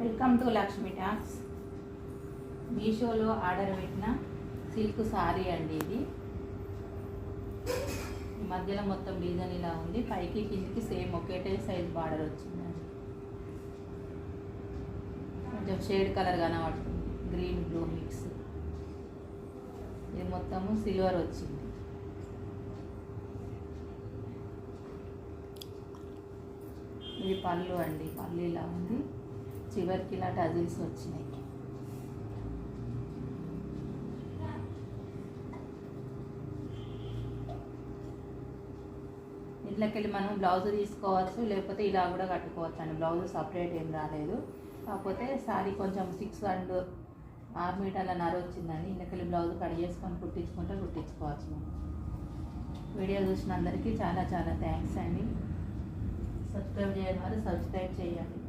Welcome to Lakshmi talks. మీషోలో order పెట్టిన silk sorry అండి. ఇది ఈ మధ్యలో మొత్తం డిజైన్ ఇలా ఉంది, పైకి కిందికి సేమ్ ఒకేటే సైజ్ బార్డర్ వచ్చిందండి. కొంచెం షేడ్ కలర్ కనబడుతుంది, గ్రీన్ బ్లూ మిక్స్. ఇది మొత్తము సిల్వర్ వచ్చింది. ఇది పళ్ళు అండి, పళ్ళు ఇలా ఉంది, చివరికి ఇలా టజిల్స్ వచ్చినాయి. ఇంట్లోకి మనం బ్లౌజ్ తీసుకోవచ్చు, లేకపోతే ఇలా కూడా కట్టుకోవచ్చు అండి. బ్లౌజ్ సపరేట్ ఏం రాలేదు, కాకపోతే సారీ కొంచెం 6 and 6 మీటర్ల నర వచ్చిందండి. ఇంట్లోకి బ్లౌజ్ కట్ చేసుకొని కుట్టించుకోవచ్చు మనం. వీడియో చూసిన అందరికీ చాలా చాలా థ్యాంక్స్ అండి. సబ్స్క్రైబ్ చేయని వారు సబ్స్క్రైబ్ చేయండి.